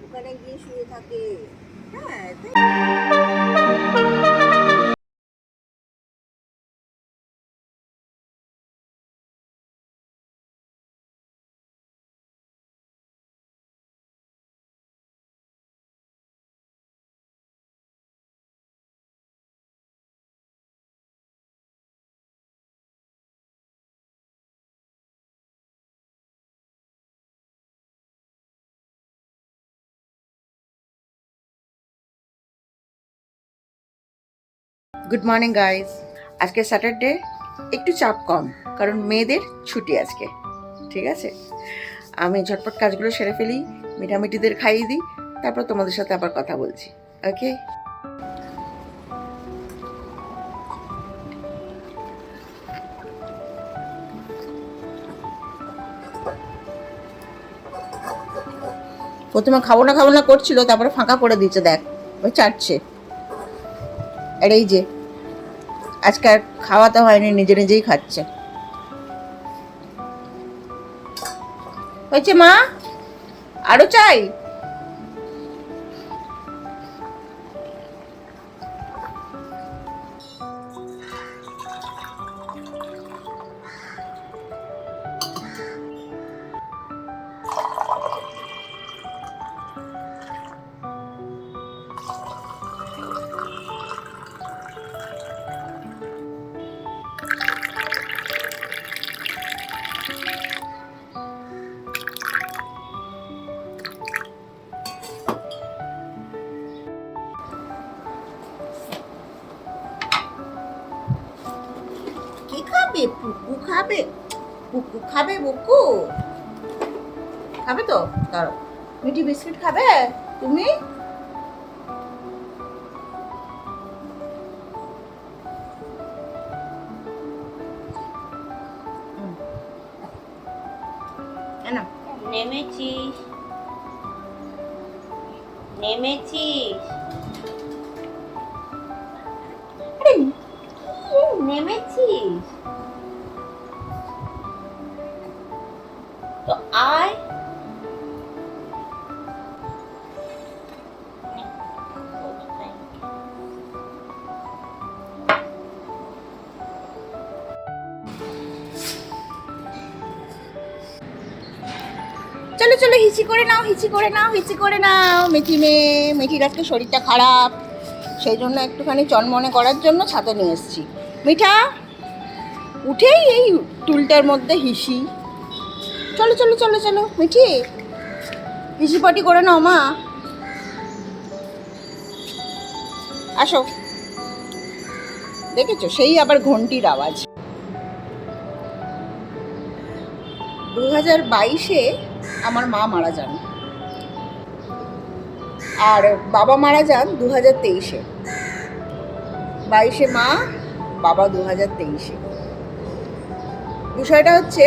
ওখানে গিয়ে শুয়ে থাকে। হ্যাঁ, গুড মর্নিং গাইজ। আজকে স্যাটারডে, একটু চাপ কম, কারণ মেয়েদের ছুটি আজকে। ঠিক আছে, আমি ঝটপট কাজগুলো সেরে ফেলি, মিঠামিঠিদের খাইয়ে দিই, তারপর তোমাদের সাথে আবার কথা বলছি। ওকে, প্রথমে খাবো না করছিল, তারপরে ফাঁকা করে দিচ্ছে। দেখ, ওই চাটছে। আর এই যে আজকে আর খাওয়াতে হয়নি, নিজে নিজেই খাচ্ছে। হয়েছে মা, আরো চাই? কি খাবে? পুকু খাবে? পুকু খাবে? বুকু খাবে তো? দাঁড়াও, মিঠি বিস্কিট খাবে তুমি? না, নেমেছিস নেমেছিস আরে নেমেছিস তো আয়। চলো চলো, হিচি করে নাও, হিচি করে নাও, হিচি করে নাও। মিঠি মেয়ে, মিঠির আজকে শরীরটা খারাপ, সেই জন্য একটুখানি চনমনে করার জন্য ছাতা নিয়ে এসেছি। মিঠা, উঠেই এই টুলটার মধ্যে হিসি। চলো চলো চলো চলো মিঠি, হিসি পাটি করে নাও মা। আসো। দেখেছো, সেই আবার ঘন্টির আওয়াজ। 2022-এ আমার মা মারা যান, আর বাবা মারা যান 2023-এ। 22-এ মা, বাবা 2023-এ। বিষয়টা হচ্ছে,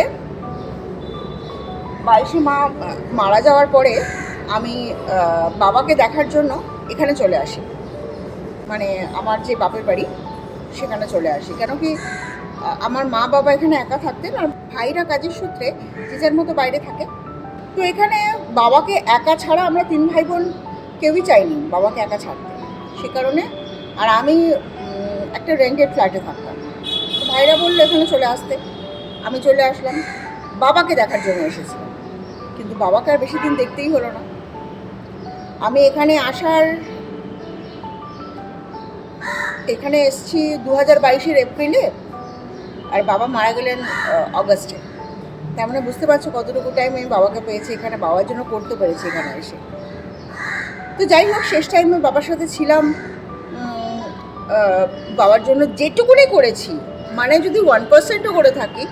22-এ মা মারা যাওয়ার পরে আমি বাবাকে দেখার জন্য এখানে চলে আসি, মানে আমার যে বাপের বাড়ি সেখানে চলে আসি। কেন কি, আমার মা বাবা এখানে একা থাকতেন, আর ভাইরা কাজের সূত্রে যে যার মতো বাইরে থাকে। তো এখানে বাবাকে একা ছাড়া আমরা 3 ভাই বোন কেউই চাইনি বাবাকে একা ছাড়তে, সে কারণে। আর আমি একটা রেন্টেড ফ্ল্যাটে থাকতাম। তো ভাইরা বললো এখানে চলে আসতে, আমি চলে আসলাম। বাবাকে দেখার জন্য এসেছিলাম, কিন্তু বাবাকে আর বেশি দিন দেখতেই হলো না। আমি এখানে এখানে এসেছি 2022-এর এপ্রিলে, আর বাবা মারা গেলেন অগাস্টে। তার মানে বুঝতে পারছো কতটুকু টাইম আমি বাবাকে পেয়েছি এখানে, বাবার জন্য করতে পেরেছি এখানে এসে। তো যাই হোক, শেষ টাইমে বাবার সাথে ছিলাম, বাবার জন্য যেটুকুনি করেছি, মানে যদি 1%ও করে থাকি,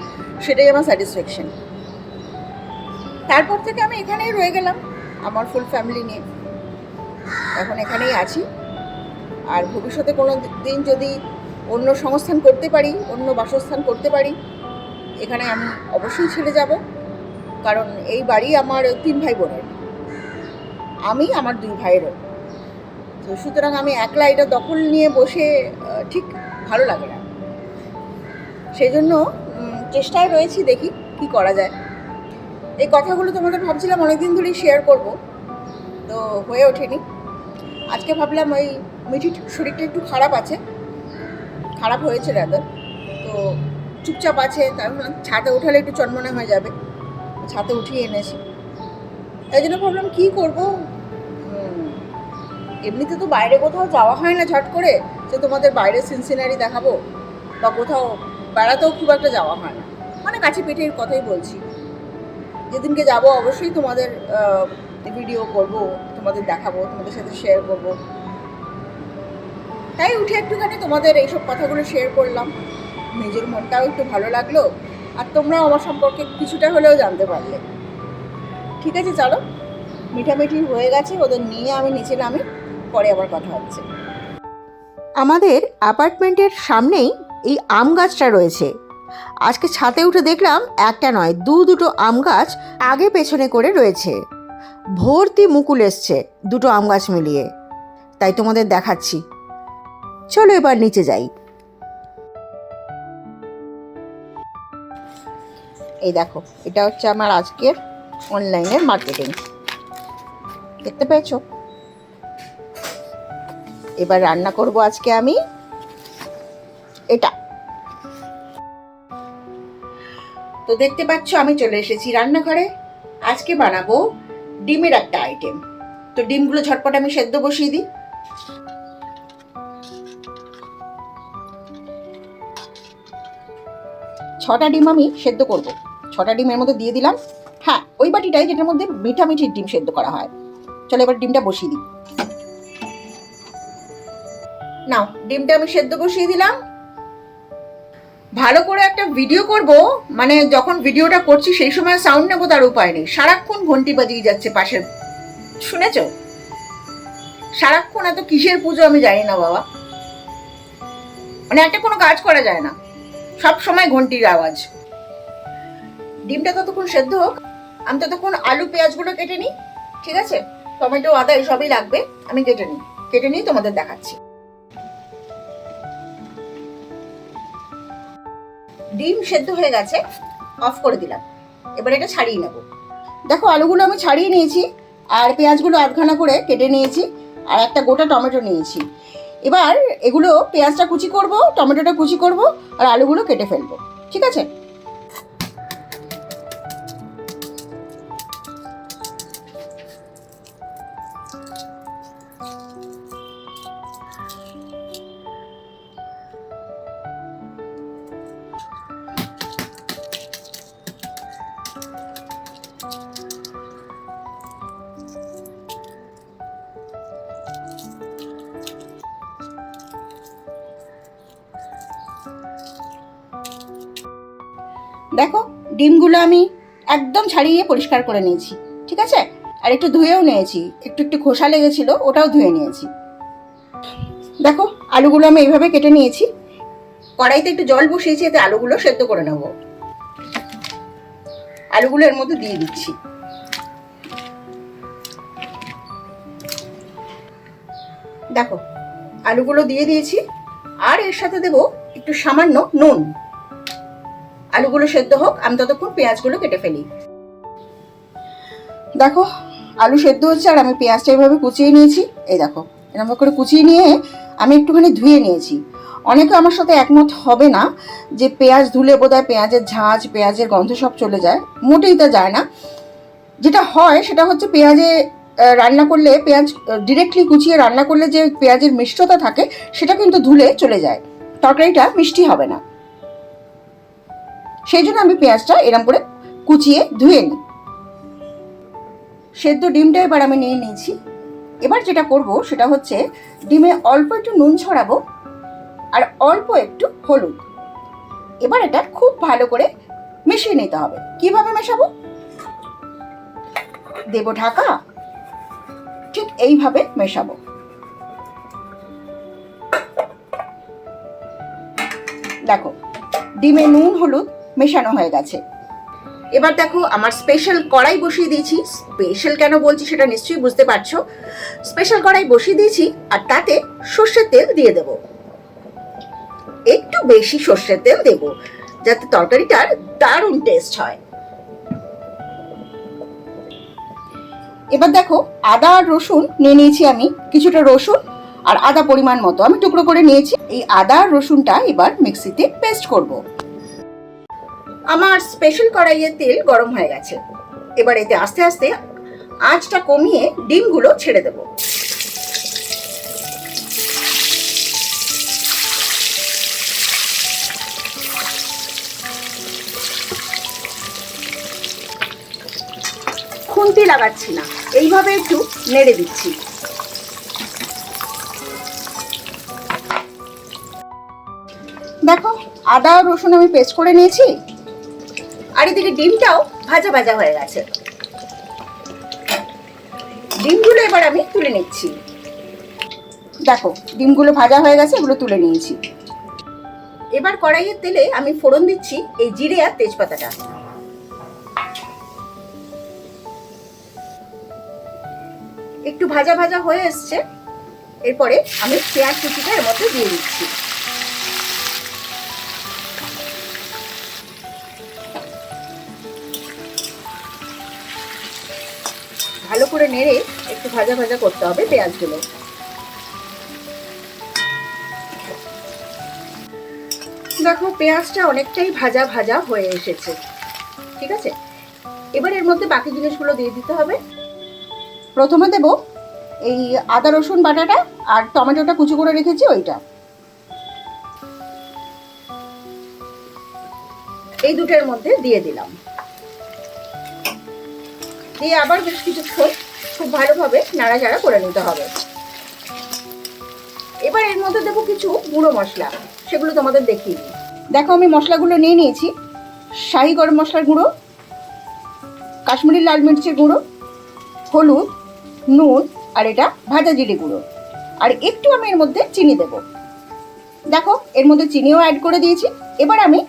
সেটাই আমার স্যাটিসফ্যাকশন। তারপর থেকে আমি এখানেই রয়ে গেলাম আমার ফুল ফ্যামিলি নিয়ে, এখন এখানেই আছি। আর ভবিষ্যতে কোনো দিন যদি অন্য সংস্থান করতে পারি, অন্য বাসস্থান করতে পারি, এখানে আমি অবশ্যই ছেড়ে যাব। কারণ এই বাড়ি আমার 3 ভাই বোনের, আমি আমার 2 ভাইয়েরও। তো সুতরাং আমি একলা এটা দখল নিয়ে বসে ঠিক ভালো লাগে না। সেই জন্য চেষ্টায় রয়েছি, দেখি কি করা যায়। এই কথাগুলো তোমাদের ভাবছিলাম অনেকদিন ধরেই শেয়ার করব, তো হয়ে ওঠেনি। আজকে ভাবলাম ওই মিঠির শরীরটা একটু খারাপ আছে, খারাপ হয়েছে রাদার, তো চুপচাপ আছে, তার ছাদে উঠালে একটু চনমনে হয়ে যাবে, ছাদে উঠিয়ে এনেছি। তাই জন্য ভাবলাম কী করবো, এমনিতে তো বাইরে কোথাও যাওয়া হয় না ঝট করে যে তোমাদের বাইরে সিনসিনারি দেখাবো, বা কোথাও বেড়াতেও খুব একটা যাওয়া হয় না, মানে কাছে পিঠের কথাই বলছি। যেদিনকে যাব অবশ্যই তোমাদের ভিডিও করব, তোমাদের দেখাবো, তোমাদের সাথে শেয়ার করব। তাই উঠে একটুখানি তোমাদের এইসব কথাগুলো শেয়ার করলাম, নিজের মনটাও একটু ভালো লাগলো, আর তোমরাও আমার সম্পর্কে কিছুটা হলেও জানতে পারলে। ঠিক আছে, চলো, মিঠামিঠি হয়ে গেছে, ওদের নিয়ে আমি নিচে নামি, পরে আবার কথা হচ্ছে। আমাদের অ্যাপার্টমেন্টের সামনেই এই আম গাছটা রয়েছে। আজকে ছাদে উঠে দেখলাম একটা নয় দুটো আম গাছ আগে পেছনে করে রয়েছে, ভর্তি মুকুল এসছে দুটো আম গাছ মিলিয়ে। তাই তোমাদের দেখাচ্ছি, চলো এবার নিচে যাই। এই দেখো, এটা হচ্ছে আমার আজকের অনলাইনের মার্কেটিং, দেখতে পেয়েছো? এবার রান্না করব আজকে আমি এটা। তো দেখতে পাচ্ছ আমি চলে এসেছি রান্নাঘরে। আজকে বানাবো ডিমের একটা আইটেম। তো ডিমগুলো ঝটপট আমি সেদ্ধ বসিয়ে দিই। ছটা ডিম আমি সেদ্ধ করব। 6টা ডিমের মধ্যে দিয়ে দিলাম, হ্যাঁ ওই বাটিটাই যেটার মধ্যে মিঠামিঠির ডিম সেদ্ধ করা হয়। চলো এবার ডিমটা বসিয়ে দিই। নাও, ডিমটা আমি সেদ্ধ বসিয়ে দিলাম। ভালো করে একটা ভিডিও করব, মানে যখন ভিডিওটা করছি সেই সময় সাউন্ড নেবো তার উপায় নেই, সারাক্ষণ ঘন্টি বাজিয়ে যাচ্ছে পাশের, শুনেছ? সারাক্ষণ এত কিসের পুজো আমি জানি না বাবা, মানে একটা কোনো কাজ করা যায় না, সব সময় ঘন্টির আওয়াজ। ডিমটা ততক্ষণ সেদ্ধ হোক, আমি ততক্ষণ আলু পেঁয়াজগুলো কেটে নিই। ঠিক আছে, টমেটো আদা এসবই লাগবে, আমি কেটে নিই তোমাদের দেখাচ্ছি। ডিম সেদ্ধ হয়ে গেছে, অফ করে দিলাম। এবার এটা ছাড়িয়ে নেব। দেখো আলুগুলো আমি ছাড়িয়ে নিয়েছি, আর পেঁয়াজগুলো আধখানা করে কেটে নিয়েছি, আর একটা গোটা টমেটো নিয়েছি। এবার এগুলো পেঁয়াজটা কুচি করব, টমেটোটা কুচি করব, আর আলুগুলো কেটে ফেলবো। ঠিক আছে, দেখো ডিমগুলো আমি একদম ছাড়িয়ে পরিষ্কার করে নিয়েছি। ঠিক আছে, আর একটু ধুয়েও নিয়েছি, একটু খোসা লেগেছিল, ওটাও ধুয়ে নিয়েছি। দেখো আলুগুলো আমি এইভাবে কেটে নিয়েছি। কড়াইতে একটু জল বসিয়েছি, এতে আলুগুলো সেদ্ধ করে নেব। আলুগুলো এর মধ্যে দিয়ে দিচ্ছি। দেখো আলুগুলো দিয়ে দিয়েছি, আর এর সাথে দেব একটু সামান্য নুন। আলুগুলো সেদ্ধ হোক, আমি ততক্ষণ পেঁয়াজগুলো কেটে ফেলি। দেখো আলু সেদ্ধ হচ্ছে, আর আমি পেঁয়াজটা এইভাবে কুচিয়ে নিয়েছি। এই দেখো এরকম করে কুচিয়ে নিয়ে আমি একটুখানি ধুয়ে নিয়েছি। অনেকে আমার সাথে একমত হবে না যে পেঁয়াজ ধুলে বোধহয় পেঁয়াজের ঝাঁঝ, পেঁয়াজের গন্ধ সব চলে যায়। মোটেই তা যায় না। যেটা হয় সেটা হচ্ছে পেঁয়াজে রান্না করলে, পেঁয়াজ ডিরেক্টলি কুচিয়ে রান্না করলে যে পেঁয়াজের মিষ্টতা থাকে সেটা কিন্তু ধুলে চলে যায়, তরকারিটা মিষ্টি হবে না। সেই জন্য আমি পেঁয়াজটা এরম করে কুচিয়ে ধুয়ে নিই। সেদ্ধ ডিমটা এবার আমি নিয়ে নিয়েছি। এবার যেটা করব সেটা হচ্ছে ডিমে অল্প একটু নুন ছড়াবো, আর অল্প একটু হলুদ। এবার এটা খুব ভালো করে মিশিয়ে নিতে হবে। কিভাবে মেশাবো? দেব ঢাকা, ঠিক এইভাবে মেশাবো। দেখো ডিমে নুন হলুদ মেশানো হয়ে গেছে। এবার দেখো আমার স্পেশাল কড়াই বসিয়ে দিয়েছি। স্পেশাল কেন বলছি সেটা নিশ্চয়ই বুঝতে পারছো। স্পেশাল কড়াই বসিয়ে দিয়েছি, আর তাতে সর্ষের তেল দিয়ে দেব। একটু বেশি সর্ষের তেল দেব, যাতে তরকারিটার দারুণ টেস্ট হয়। এবার দেখো আদা আর রসুন নিয়ে নিয়েছি আমি, কিছুটা রসুন আর আদা পরিমাণ মতো আমি টুকরো করে নিয়েছি। এই আদা আর রসুনটা এবার মিক্সিতে পেস্ট করব। আমার স্পেশাল কড়াইয়ে তেল গরম হয়ে গেছে। এবার এতে আস্তে আস্তে আঁচটা কমিয়ে ডিমগুলো ছেড়ে দেব। খুন্তি লাগাচ্ছি না, এইভাবে একটু নেড়ে দিচ্ছি। দেখো আদা আর রসুন আমি পেস্ট করে নিয়েছি, আর এদিকে ডিমটাও ভাজা ভাজা হয়ে গেছে। ডিমগুলো এবার আমি তুলে নিচ্ছি। দেখো ডিমগুলো ভাজা হয়ে গেছে, এগুলো তুলে নিয়েছি। এবার কড়াইয়ের তেলে আমি ফোড়ন দিচ্ছি এই জিরে আর তেজপাতাটা। একটু ভাজা ভাজা হয়ে এসছে, এরপরে আমি পেঁয়াজ কুচিটা এর মধ্যে দিয়ে দিচ্ছি। ভালো করে নেড়ে একটু ভাজা ভাজা করতে হবে পেঁয়াজগুলো। দেখো পেঁয়াজটা অনেকটাই ভাজা ভাজা হয়ে এসেছে, ঠিক আছে। এবার এর মধ্যে বাকি জিনিসগুলো দিয়ে দিতে হবে। প্রথমে দেব এই আদা রসুন বাটাটা আর টমেটোটা কুচি করে রেখেছি ওইটা, এই দুটোর মধ্যে দিয়ে দিলাম। দিয়ে আবার বেশ কিছুক্ষণ খুব ভালোভাবে নাড়াচাড়া করে নিতে হবে। এবার এর মধ্যে দেবো কিছু গুঁড়ো মশলা, সেগুলো তোমাদের দেখিয়ে দিই। দেখো আমি মশলাগুলো নিয়ে নিয়েছি। শাহি গরম মশলার গুঁড়ো, কাশ্মীরি লাল মির্চের গুঁড়ো, হলুদ, নুন আর এটা ভাজা জিরে গুঁড়ো, আর একটু আমি এর মধ্যে চিনি দেব। দেখো এর মধ্যে চিনিও অ্যাড করে দিয়েছি। এবার আমি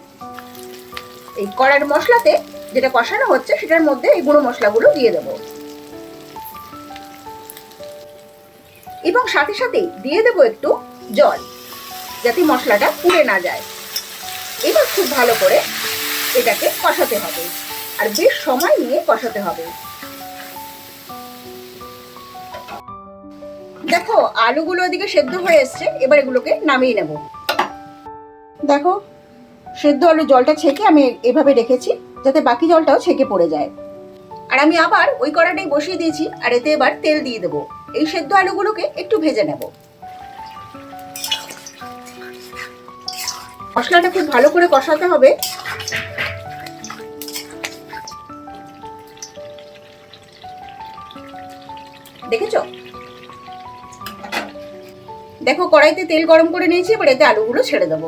এই কড়ার মশলাতে যেটা কষানো হচ্ছে সেটার মধ্যে এই গুঁড়ো মশলাগুলো দিয়ে দেব, এবং সাথে সাথে দিয়ে দেব একটু জল, যাতে মশলাটা পুড়ে না যায়। এবার খুব ভালো করে এটাকে কষাতে হবে, আর বেশ সময় নিয়ে কষাতে হবে। দেখো আলুগুলো এদিকে সেদ্ধ হয়ে এসছে, এবার এগুলোকে নামিয়ে নেব। দেখো সেদ্ধ আলু জলটা ছেঁকে আমি এভাবে রেখেছি, যাতে বাকি জলটাও ছেঁকে পড়ে যায়। আর আমি আবার ওই কড়াটাই বসিয়ে দিয়েছি, আর এতে এবার তেল দিয়ে দেবো। এই সেদ্ধ আলুগুলোকে একটু ভেজে নেব। মশলাটা খুব ভালো করে কষাতে হবে। দেখেছো? দেখো কড়াইতে তেল গরম করে নিয়েছি, এবার এতে আলুগুলো ছেড়ে দেবো।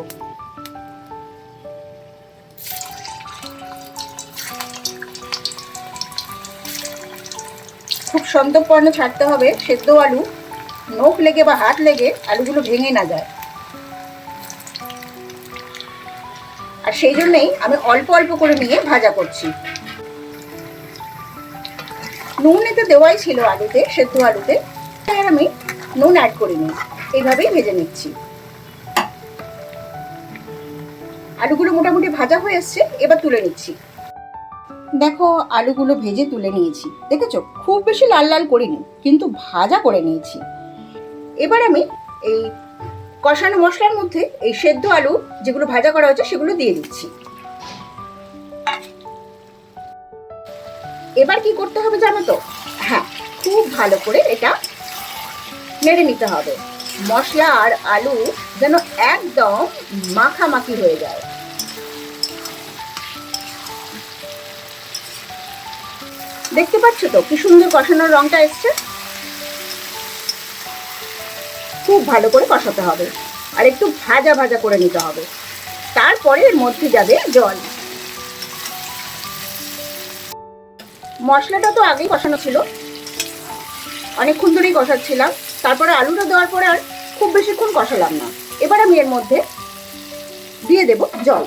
খুব সন্তর্পণে ছাড়তে হবে, সেদ্ধ আলু নখ লেগে বা হাত লেগে আলুগুলো ভেঙে না যায়। আর সেই জন্যই আমি অল্প অল্প করে নিয়ে ভাজা করছি। নুন এতে দেওয়াই ছিল আলুতে, সেদ্ধ আলুতে, আর আমি নুন অ্যাড করিনি, এইভাবেই ভেজে নিচ্ছি। আলুগুলো মোটামুটি ভাজা হয়ে এসছে, এবার তুলে নিচ্ছি। দেখো আলুগুলো ভেজে তুলে নিয়েছি, দেখেছো খুব বেশি লাল লাল করিনি, কিন্তু ভাজা করে নিয়েছি। এবার আমি এই কষানো মশলার মধ্যে এই সেদ্ধ আলু যেগুলো ভাজা করা হয়েছে সেগুলো দিয়ে দিচ্ছি। এবার কি করতে হবে জানো তো? হ্যাঁ, খুব ভালো করে এটা নেড়ে নিতে হবে। মশলা আর আলু যেন একদম মাখামাখি হয়ে যায়। দেখতে পাচ্ছ তো কি সুন্দর কষানোর রংটা এসছে। খুব ভালো করে কষাতে হবে, আর একটু ভাজা ভাজা করে নিতে হবে। তারপরে এর মধ্যে যাবে জল। মশলাটা তো আগেই কষানো ছিল, অনেকক্ষণ ধরেই কষাচ্ছিলাম। তারপরে আলুটা দেওয়ার পরে আর খুব বেশিক্ষণ কষালাম না। এবার আমি এর মধ্যে দিয়ে দেব জল।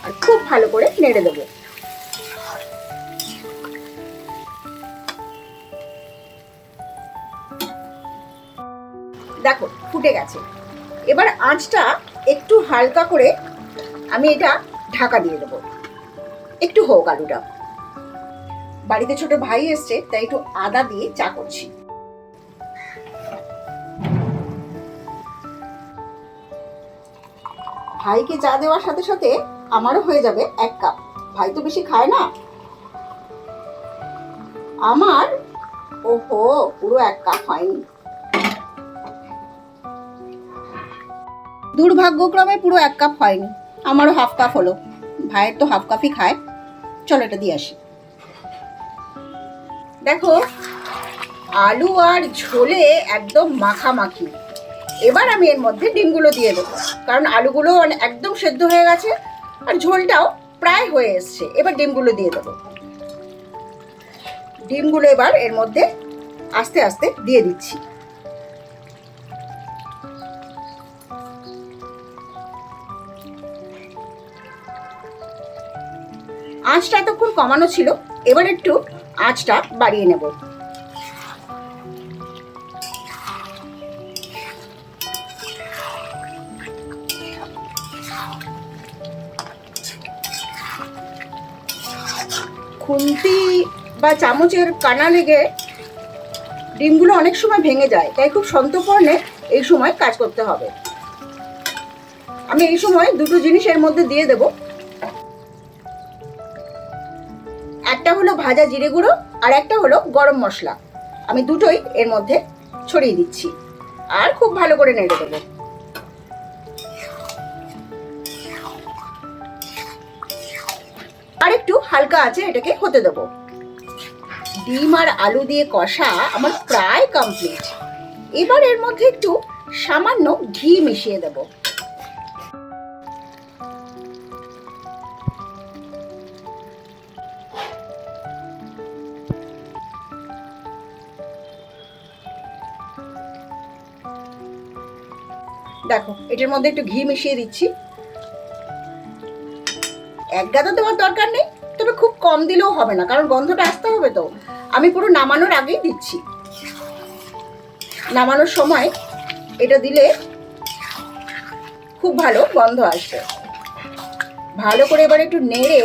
আর খুব ভালো করে নেড়ে দেবো। দেখো ফুটে গেছে। এবার আঁচটা একটু হালকা করে আমি এটা ঢাকা দিয়ে দেবো, একটু হোক আলুটা। বাড়িতে ছোট ভাই এসছে, তাই একটু আদা দিয়ে চা করছি। ভাইকে চা দেওয়ার সাথে সাথে আমারও হয়ে যাবে 1 কাপ। ভাই তো বেশি খায় না। আমার ওহো পুরো 1 কাপ হয়নি, দুর্ভাগ্যক্রমে পুরো 1 কাপ হয়নি, আমারও হাফ কাপ হলো। ভাইয়ের তো হাফ কাপই খায়। চলো এটা দিয়ে আসি। দেখো আলু আর ঝোলে একদম মাখামাখি। এবার আমি এর মধ্যে ডিমগুলো দিয়ে দেবো, কারণ আলুগুলো একদম সেদ্ধ হয়ে গেছে আর ঝোলটাও প্রায় হয়ে এসছে। এবার ডিমগুলো দিয়ে দেবো। ডিমগুলো এবার এর মধ্যে আস্তে আস্তে দিয়ে দিচ্ছি। আঁচটা এতক্ষণ কমানো ছিল, এবার একটু আঁচটা বাড়িয়ে নেব। খুন্তি বা চামচের কানা লেগে ডিমগুলো অনেক সময় ভেঙে যায়, তাই খুব সন্তর্পণে এই সময় কাজ করতে হবে। আমি এই সময় দুটো জিনিস এর মধ্যে দিয়ে দেব। একটা হলো ভাজা জিরে গুঁড়ো আর একটা হলো গরম মশলা। আমি দুটোই এর মধ্যে ছড়িয়ে দিচ্ছি আর খুব ভালো করে নেড়ে দেবো। আর একটু হালকা আছে এটাকে হতে দেবো। ডিম আর আলু দিয়ে কষা আমার প্রায় কমপ্লিট। এবার এর মধ্যে একটু সামান্য ঘি মিশিয়ে দেব। দেখো এটার মধ্যে একটু ঘি মিশিয়ে দিচ্ছি। 1 গাদা দেওয়ার দরকার নেই, তবে খুব কম দিলেও হবে না, কারণ গন্ধটা আসতে হবে তো। আমি পুরো নামানোর আগেই দিচ্ছি। নামানোর সময় এটা দিলে খুব ভালো গন্ধ আসবে। ভালো করে এবার একটু নেড়ে,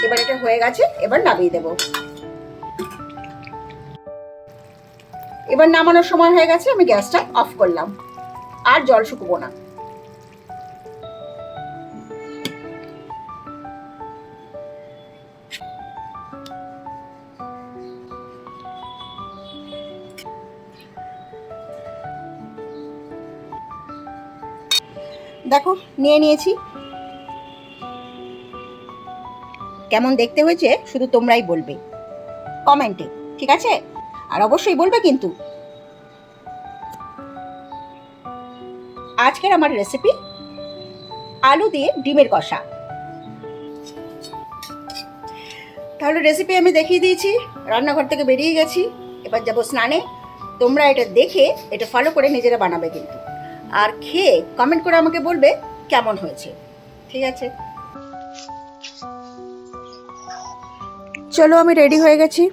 এবার এটা হয়ে গেছে, এবার নামিয়ে দেব। এবার নামানোর সময় হয়ে গেছে, আমি গ্যাসটা অফ করলাম। আর জল শুকবো না। দেখো নিয়ে নিয়েছি। কেমন দেখতে হয়েছে শুধু তোমরাই বলবে কমেন্টে, ঠিক আছে? আর অবশ্যই বলবে কিন্তু। আজকের আমার রেসিপি আলু দিয়ে ডিমের কষা। তাহলে রেসিপি আমি দেখিয়ে দিয়েছি, রান্নাঘর থেকে বেরিয়ে গেছি, এবার যাবো স্নানে। তোমরা এটা দেখে এটা ফলো করে নিজেরা বানাবে কিন্তু, আর খেয়ে কমেন্ট করে আমাকে বলবে কেমন হয়েছে, ঠিক আছে? চলো আমি রেডি হয়ে গেছি,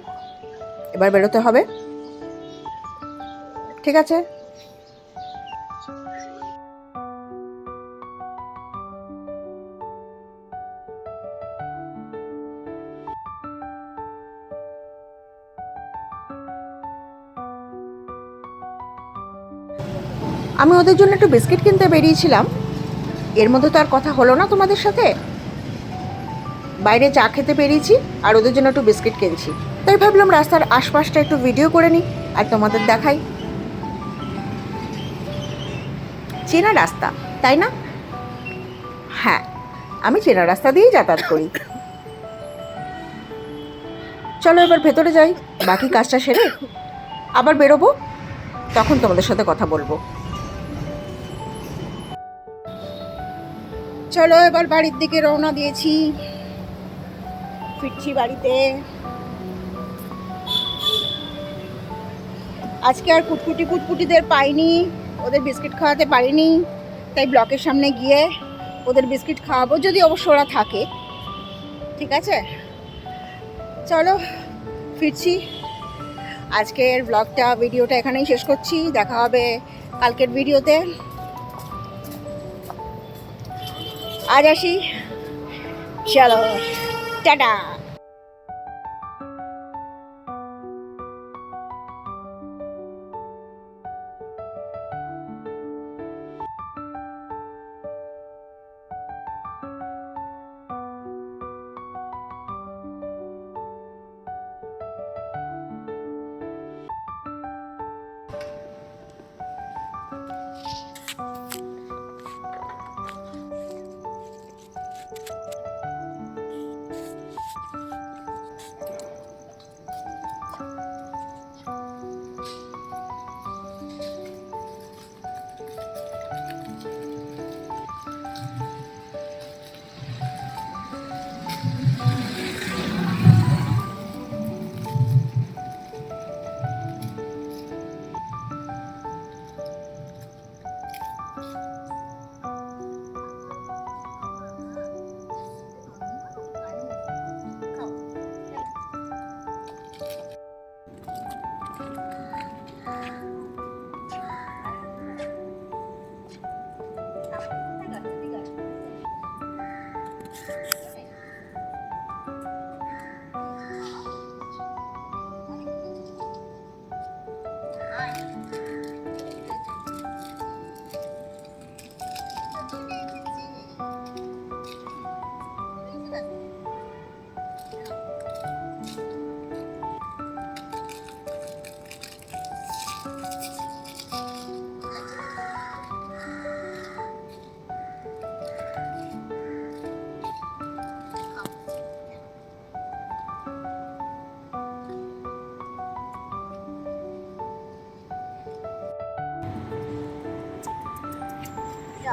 এবার বেরোতে হবে, ঠিক আছে? আমি ওদের জন্য একটু বিস্কিট কিনতে বেরিয়েছিলাম, এর মধ্যে তো আর কথা হলো না তোমাদের সাথে। বাইরে চা খেতে বেরিয়েছি আর ওদের জন্য একটু বিস্কিট কিনছি, তাই ভাবলাম রাস্তার আশপাশটা একটু ভিডিও করে নিই আর তোমাদের দেখাই। চেনা রাস্তা তাই না? হ্যাঁ, আমি চেনা রাস্তা দিয়েই যাতায়াত করি। চলো এবার ভেতরে যাই, বাকি কাজটা সেরে আবার বেরোবো, তখন তোমাদের সাথে কথা বলবো। চলো এবার বাড়ির দিকে রওনা দিয়েছি, ফিরছি বাড়িতে। আজকে আর কুটকুটিদের পাইনি, ওদের বিস্কিট খাওয়াতে পারিনি, তাই ব্লকের সামনে গিয়ে ওদের বিস্কিট খাওয়াবো, যদি অবশ্য ওরা থাকে, ঠিক আছে? চলো ফিরছি। আজকের ভিডিওটা এখানেই শেষ করছি। দেখা হবে কালকের ভিডিওতে। আজ আসি, চলো টাটা।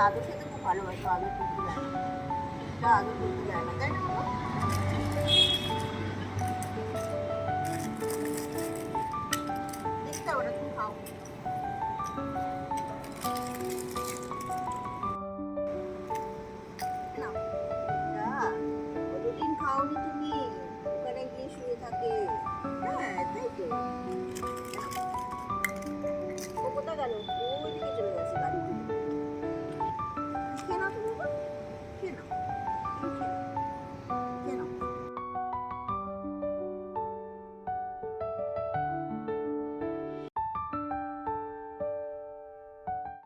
আদর খেতে খুব ভালোবাসো, আদর করতে যায় না, আদর করতে যায় না, তাই না বাবা? দেখতে হবে না, তুমি খাও।